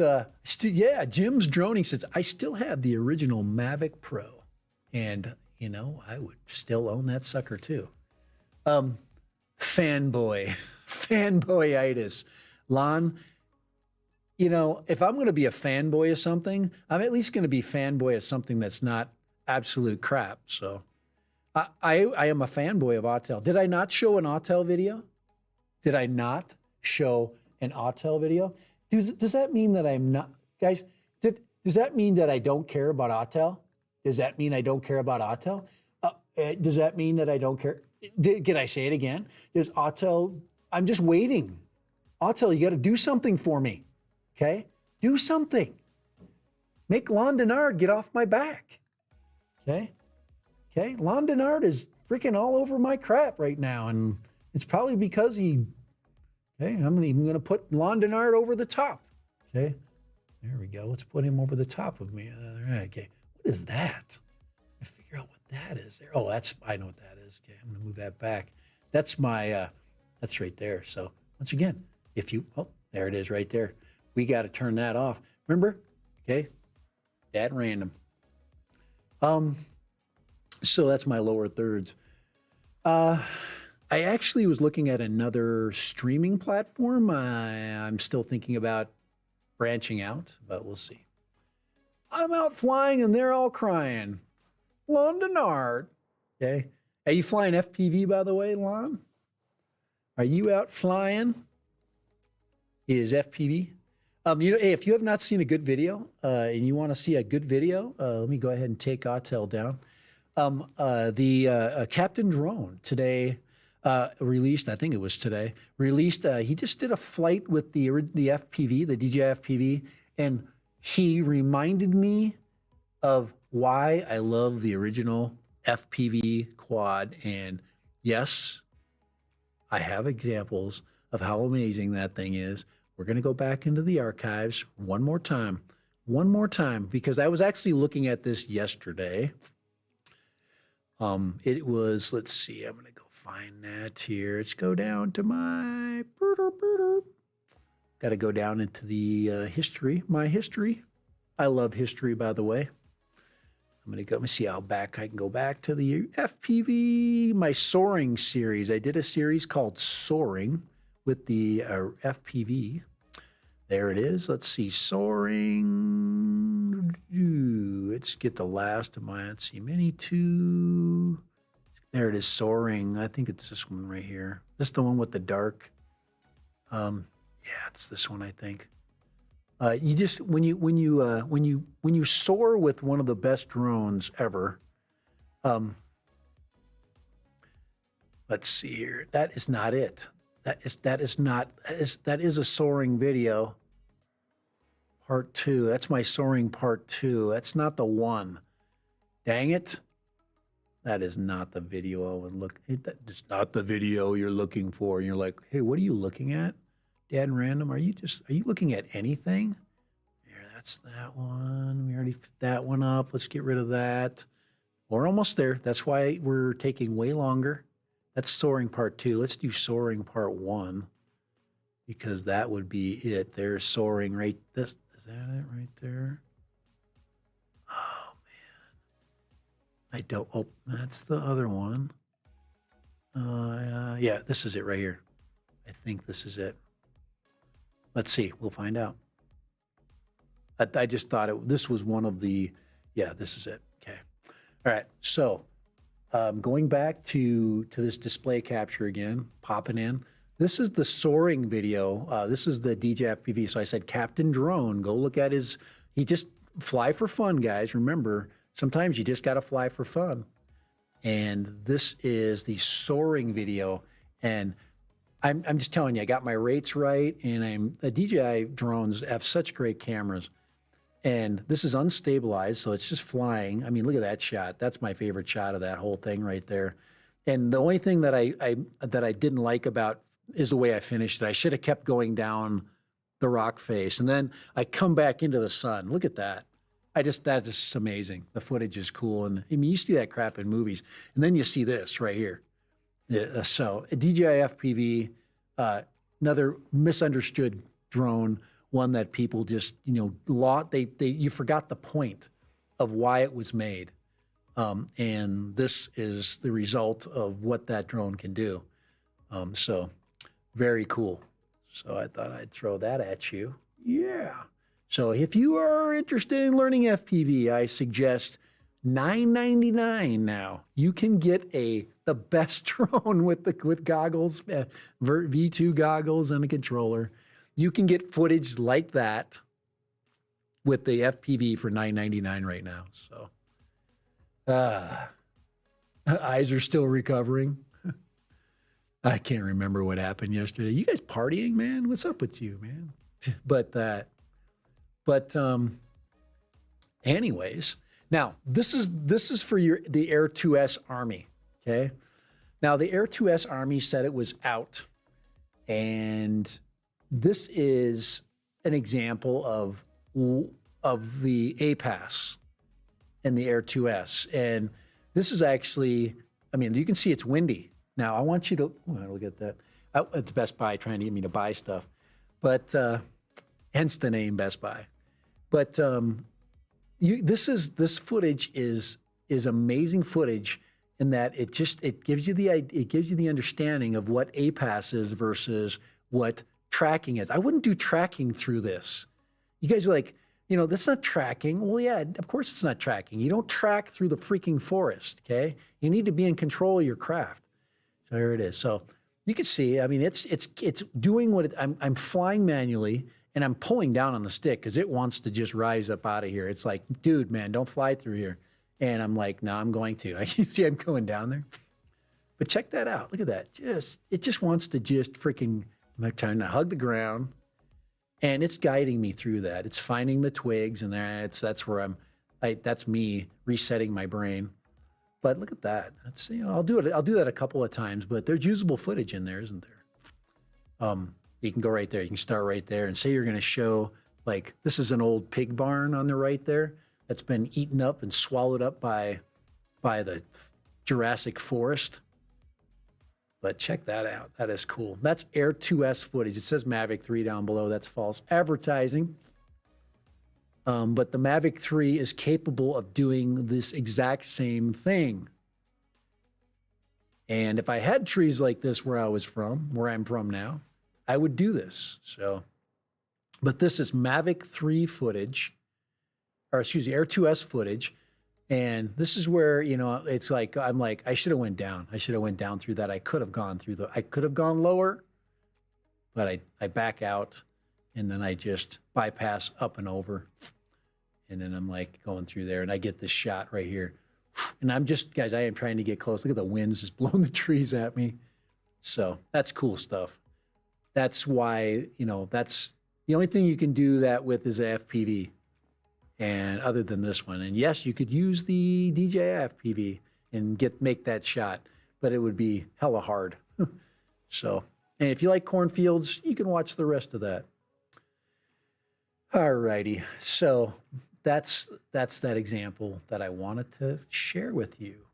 yeah, Jim's droning says, I still have the original Mavic Pro. And, you know, I would still own that sucker too. Fanboy, fanboyitis. Lon, you know, if I'm going to be a fanboy of something, I'm at least going to be fanboy of something that's not absolute crap. So I am a fanboy of Autel. Did I not show an Autel video? Did I not show an Autel video? Does that mean that I'm not, guys, does that mean that I don't care about Autel? Does that mean I don't care about Autel? Does that mean that I don't care? Can I say it again? Does Autel, I'm just waiting. Autel, you got to do something for me, okay? Do something. Make Lon Denard get off my back, okay? Okay, Lon Denard is freaking all over my crap right now, and it's probably because he, okay, I'm even going to put Lon Denard over the top, okay? There we go. Let's put him over the top of me. All right, okay. What is that? I figure out what that is there. Oh, I know what that is. Okay, I'm going to move that back. That's my, that's right there. So once again, oh, there it is right there. We got to turn that off. Remember? Okay, at random. So that's my lower thirds. I actually was looking at another streaming platform. I'm still thinking about branching out, but we'll see. I'm out flying and they're all crying. Lon Denard. Okay. Are you flying FPV, by the way, Lon? Are you out flying? Is FPV? You know, hey, if you have not seen a good video and you want to see a good video, let me go ahead and take Autel down. The Captain Drone today released, I think it was today, released, he just did a flight with the FPV, the DJI FPV, and he reminded me of why I love the original FPV quad. And yes, I have examples of how amazing that thing is. We're going to go back into the archives one more time, because I was actually looking at this yesterday. It was, let's see, I'm going to go find that here. Let's go down to my, got to go down into the history, my history. I love history, by the way. I'm going to go, let me see how back I can go back to the FPV, my soaring series. I did a series called Soaring with the FPV. There it is. Let's see, soaring. Let's get the last of my, let's see, Mini 2. There it is, soaring. I think it's this one right here. This the one with the dark. Yeah, it's this one, I think. You just when you soar with one of the best drones ever. Let's see here. That is not it. That is a soaring video. Part 2. That's my soaring part 2. That's not the one. Dang it. That is not the video I would look. That's not the video you're looking for. And you're like, hey, what are you looking at? Dad Random, are you looking at anything? Here, that's that one. We already fit that one up. Let's get rid of that. We're almost there. That's why we're taking way longer. That's soaring part 2. Let's do soaring part 1 because that would be it. There's soaring right. Is that it right there? Oh man, I don't. Oh, that's the other one. Yeah, this is it right here. I think this is it. Let's see. We'll find out. I just thought this was one of the. Yeah, this is it. Okay. All right. So. Going back to this display capture again, popping in. This is the soaring video. This is the DJI FPV. So I said Captain Drone. Go look at his. He just fly for fun, guys. Remember, sometimes you just got to fly for fun. And this is the soaring video. And I'm just telling you, I got my rates right. And the DJI drones have such great cameras. And this is unstabilized, so it's just flying. I mean, look at that shot. That's my favorite shot of that whole thing right there. And the only thing that I didn't like about is the way I finished it. I should have kept going down the rock face, and then I come back into the sun. Look at that. That is amazing. The footage is cool, and I mean, you see that crap in movies, and then you see this right here. Yeah, so a DJI FPV, another misunderstood drone, one that people just, you forgot the point of why it was made. And this is the result of what that drone can do. So very cool. So I thought I'd throw that at you. Yeah. So if you are interested in learning FPV, I suggest $9.99 now. You can get the best drone with goggles, V2 goggles and a controller. You can get footage like that with the FPV for $9.99 right now. So eyes are still recovering. I can't remember what happened yesterday. You guys partying, man? What's up with you, man? Anyways, now this is for the Air 2S Army. Okay. Now the Air 2S Army said it was out, and this is an example of the APAS and the Air 2S. And this is actually, I mean, you can see it's windy. Now I want you to look at that. It's Best Buy trying to get me to buy stuff, but hence the name Best Buy. But this footage is amazing footage in that it gives you the understanding of what APAS is versus what tracking is. I wouldn't do tracking through this. You guys are like, that's not tracking. Well, yeah, of course it's not tracking. You don't track through the freaking forest, okay? You need to be in control of your craft. So here it is. So you can see, I mean, it's doing what I'm flying manually, and I'm pulling down on the stick because it wants to just rise up out of here. It's like, dude, man, don't fly through here. And I'm like, no, I'm going to. I can see I'm going down there. But check that out. Look at that. It just wants to just freaking, I'm trying to hug the ground. And it's guiding me through that. It's finding the twigs, and that's where that's me resetting my brain. But look at that. I'll do that a couple of times, but there's usable footage in there, isn't there? You can go right there. You can start right there and say you're going to show, like, this is an old pig barn on the right there that's been eaten up and swallowed up by the Jurassic Forest. But check that out. That is cool. That's Air 2S footage. It says Mavic 3 down below. That's false advertising. But the Mavic 3 is capable of doing this exact same thing. And if I had trees like this where I'm from now, I would do this. So, but this is Mavic 3 footage, or excuse me, Air 2S footage. And this is where, it's like, I'm like, I should have went down. I should have went down through that. I could have gone lower, but I back out, and then I just bypass up and over. And then I'm like going through there, and I get this shot right here. And guys, I am trying to get close. Look at the winds just blowing the trees at me. So that's cool stuff. That's why, that's the only thing you can do that with is a FPV. And other than this one, and yes, you could use the DJI FPV and make that shot, but it would be hella hard. So, and if you like cornfields, you can watch the rest of that. All righty. So that's that example that I wanted to share with you.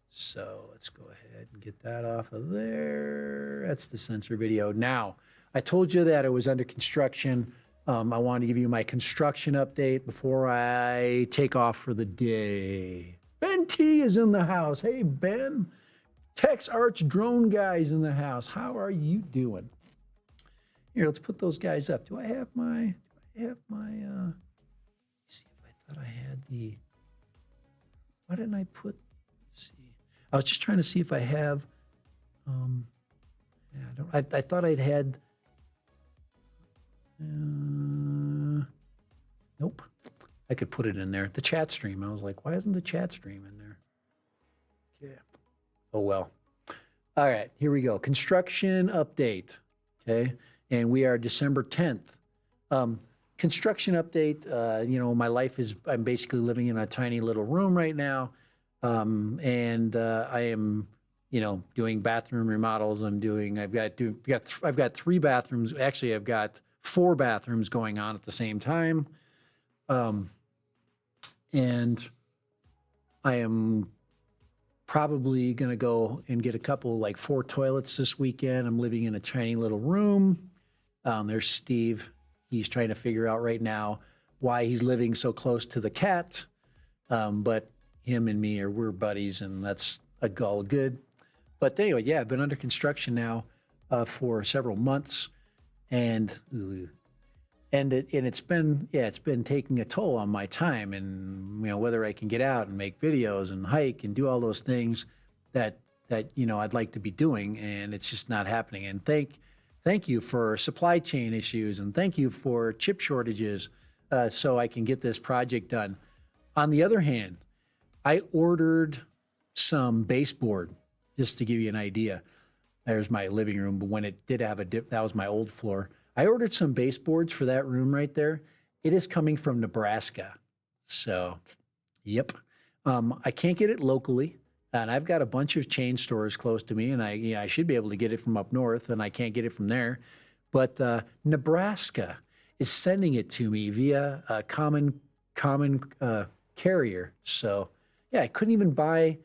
So let's go ahead and get that off of there. That's the sensor video. Now, I told you that it was under construction. I want to give you my construction update before I take off for the day. Ben T is in the house. Hey, Ben. Tex Arch Drone Guy's in the house. How are you doing? Here, let's put those guys up. Do I have my, see if I thought I had why didn't I put, let's see. I was just trying to see if I have, I thought I'd had, nope. I could put it in there. The chat stream. I was like, why isn't the chat stream in there? Yeah. Oh, well. All right, here we go. Construction update. Okay. And we are December 10th. construction update. You know, my life is, I'm basically living in a tiny little room right now. And I am, you know, doing bathroom remodels. I've got 3 bathrooms. Actually, I've got 4 bathrooms going on at the same time. And I am probably going to go and get a couple, like 4 toilets this weekend. I'm living in a tiny little room. There's Steve. He's trying to figure out right now why he's living so close to the cat. But him and me we're buddies, and that's all good. But anyway, yeah, I've been under construction now for several months, and it's been taking a toll on my time, and you know, whether I can get out and make videos and hike and do all those things that you know I'd like to be doing, and it's just not happening. And thank you for supply chain issues, and thank you for chip shortages, so I can get this project done. On the other hand, I ordered some baseboard, just to give you an idea. There's my living room, but when it did have that was my old floor. I ordered some baseboards for that room right there. It is coming from Nebraska. So, yep. I can't get it locally, and I've got a bunch of chain stores close to me, and I should be able to get it from up north, and I can't get it from there. But Nebraska is sending it to me via a common carrier. So, yeah, I couldn't even buy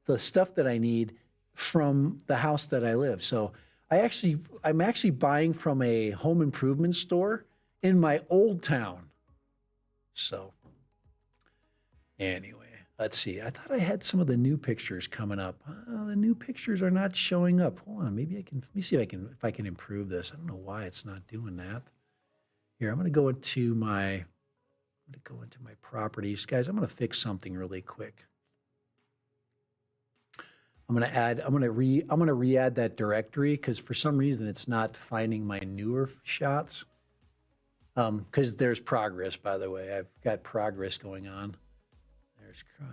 the stuff that I need from the house that I live. So I'm actually buying from a home improvement store in my old town. So anyway, let's see. I thought I had some of the new pictures coming up. The new pictures are not showing up. Hold on, let me see if I can improve this. I don't know why it's not doing that. Here, I'm going to go into my properties. Guys, I'm going to fix something really quick. I'm going to re-add that directory because for some reason it's not finding my newer shots. Because there's progress, by the way. I've got progress going on.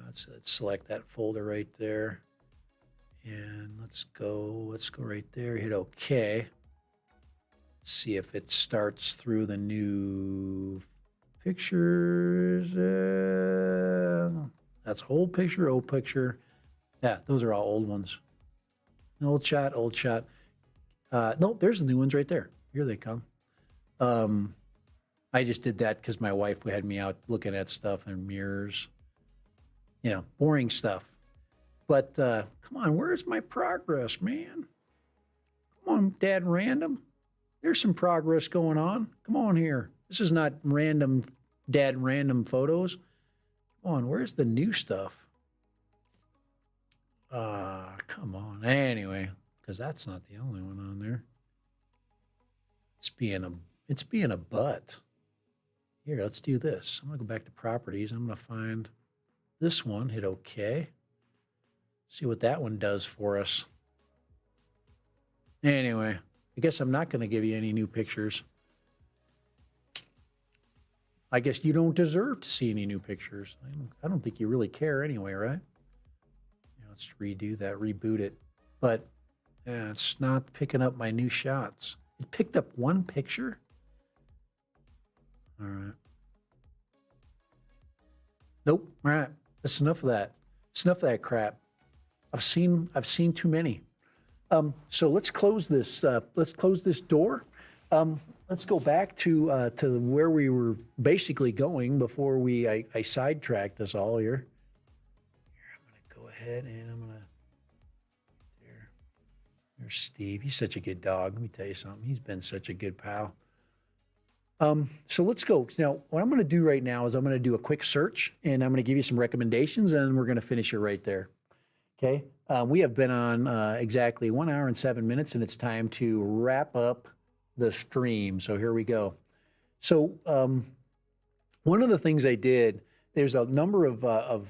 Let's select that folder right there. And let's go right there. Hit OK. Let's see if it starts through the new pictures. That's old picture. Yeah, those are all old ones. Old shot. No, there's the new ones right there. Here they come. I just did that because my wife had me out looking at stuff and mirrors. You know, boring stuff. But come on, where's my progress, man? Come on, Dad Random. There's some progress going on. Come on here. This is not random Dad Random photos. Come on, where's the new stuff? Come on. Anyway, because that's not the only one on there. It's being a butt. Here, let's do this. I'm going to go back to properties. I'm going to find this one, hit OK. See what that one does for us. Anyway, I guess I'm not going to give you any new pictures. I guess you don't deserve to see any new pictures. I don't think you really care anyway, right? Let's redo that, reboot it. But yeah, it's not picking up my new shots. It picked up one picture. All right. Nope. All right. That's enough of that. It's enough of that crap. I've seen too many. So let's close this. Let's close this door. Let's go back to where we were basically going before I sidetracked us all here. Ahead and I'm gonna there's Steve. He's such a good dog. Let me tell you something. He's been such a good pal. So let's go. Now, what I'm going to do right now is I'm going to do a quick search, and I'm going to give you some recommendations, and we're going to finish it right there. Okay. We have been on exactly 1 hour and 7 minutes, and it's time to wrap up the stream. So here we go. So one of the things I did. There's a number of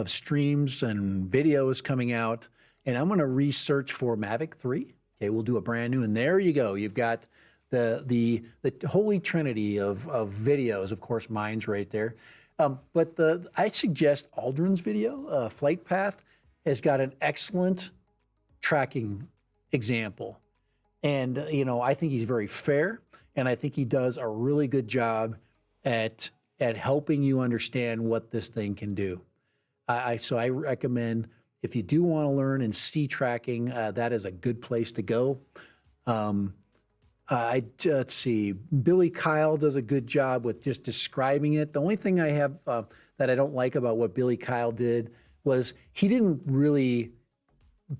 streams and videos coming out, and I'm going to research for Mavic 3. Okay, we'll do a brand new, and there you go. You've got the holy trinity of videos. Of course, mine's right there. But I suggest Aldrin's video, Flight Path, has got an excellent tracking example, and you know I think he's very fair. and I think he does a really good job at helping you understand what this thing can do. So I recommend, if you do want to learn in C tracking, that is a good place to go. Let's see, Billy Kyle does a good job with just describing it. The only thing I have that I don't like about what Billy Kyle did was he didn't really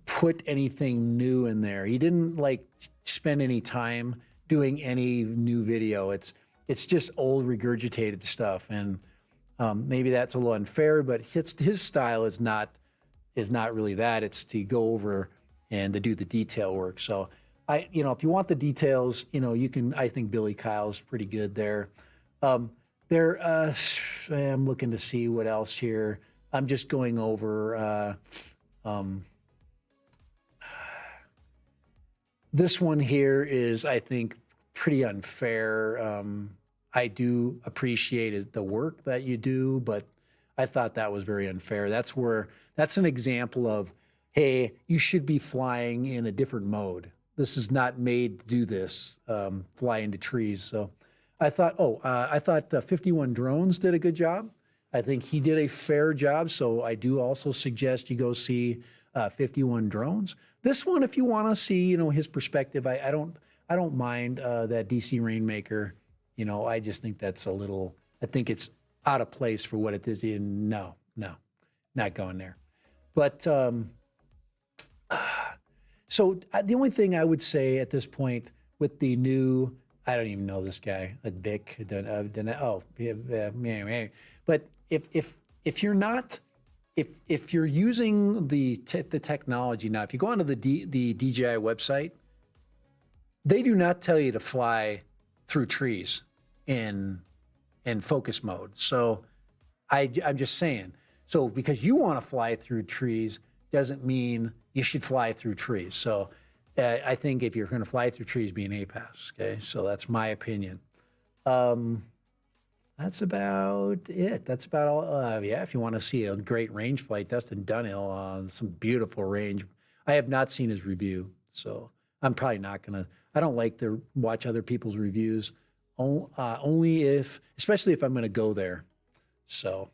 put anything new in there. He didn't like spend any time doing any new video. It's just old regurgitated stuff, and maybe that's a little unfair, but his style is not really that. It's to go over and to do the detail work. So if you want the details, you can. I think Billy Kyle's pretty good there. I'm looking to see what else here. I'm just going over. This one here is, I think, pretty unfair. I do appreciate the work that you do, but I thought that was very unfair. That's an example of, hey, you should be flying in a different mode. This is not made to do this, fly into trees. So I thought 51 Drones did a good job. I think he did a fair job. So I do also suggest you go see 51 Drones. This one, if you want to see, his perspective, I don't mind that DC Rainmaker. I just think that's I think it's out of place for what it is. No, not going there. But so the only thing I would say at this point with the new, I don't even know this guy, Vic. But if you're not, if you're using the technology now, if you go onto the DJI website, they do not tell you to fly through trees in focus mode. So I'm just saying. So because you want to fly through trees doesn't mean you should fly through trees. So I think if you're going to fly through trees, be an APAS. Okay, so that's my opinion. That's about it. That's about all. Yeah, if you want to see a great range flight, Dustin Dunhill on some beautiful range. I have not seen his review, so I'm probably not gonna. I don't like to watch other people's reviews, especially if I'm going to go there. So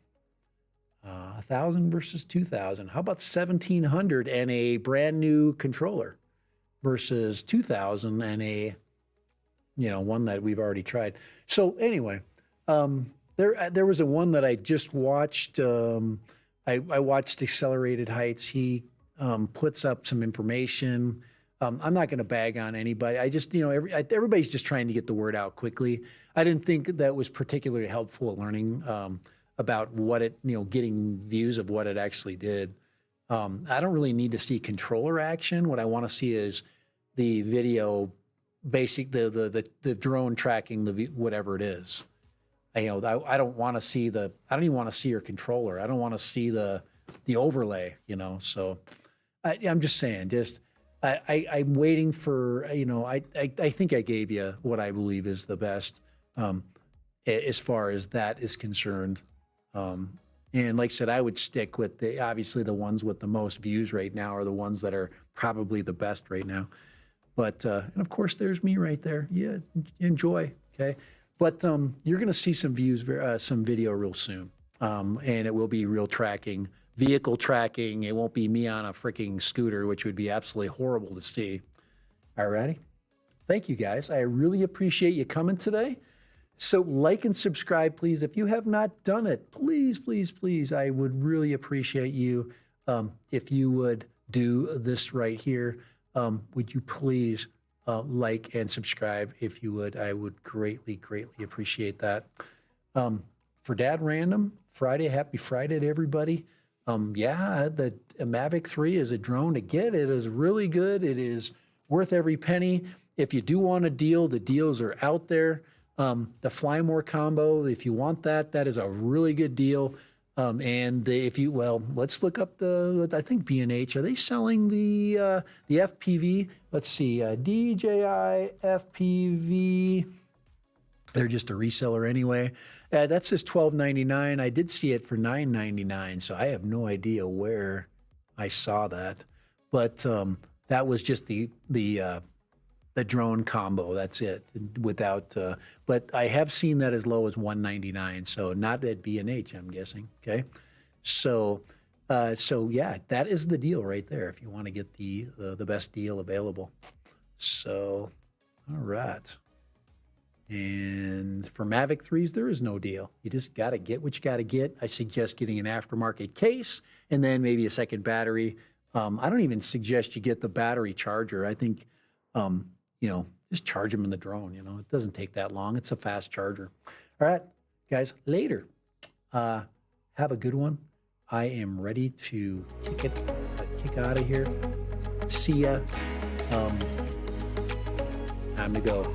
1,000 versus 2,000. How about 1,700 and a brand new controller versus 2,000 and a one that we've already tried. So anyway. There was a one that I just watched. I watched Accelerated Heights. He puts up some information. I'm not going to bag on anybody. I just, everybody's just trying to get the word out quickly. I didn't think that was particularly helpful at learning about what it, getting views of what it actually did. I don't really need to see controller action. What I want to see is the video, the drone tracking whatever it is. I don't want to see I don't even want to see your controller. I don't want to see the overlay, So I'm just saying, I'm waiting for, I think I gave you what I believe is the best as far as that is concerned. And like I said, I would stick with obviously the ones with the most views right now are the ones that are probably the best right now. But, and of course, there's me right there. Yeah, enjoy, okay? But you're going to see some video real soon, and it will be real tracking, vehicle tracking. It won't be me on a freaking scooter, which would be absolutely horrible to see. All righty. Thank you, guys. I really appreciate you coming today. So like and subscribe, please. If you have not done it, please, please, please, I would really appreciate you if you would do this right here. Would you please like and subscribe if you would? I would greatly, greatly appreciate that. For Dad Random, Friday, happy Friday to everybody. Yeah, the Mavic 3 is a drone to get. It is really good. It is worth every penny. If you do want a deal, the deals are out there. The Fly More combo, if you want that, that is a really good deal. And let's look up I think B&H, are they selling the FPV? Let's see, DJI FPV. They're just a reseller anyway. That says $12.99. I did see it for $9.99, so I have no idea where I saw that. But that was just the the drone combo. That's it. Without, but I have seen that as low as $199. So not at B&H, I'm guessing. Okay, so yeah, that is the deal right there. If you want to get the best deal available. So, all right. And for Mavic 3s, there is no deal. You just got to get what you got to get. I suggest getting an aftermarket case and then maybe a second battery. I don't even suggest you get the battery charger. I think, just charge them in the drone. It doesn't take that long. It's a fast charger. All right, guys, later. Have a good one. I am ready to kick out of here. See ya. Time to go.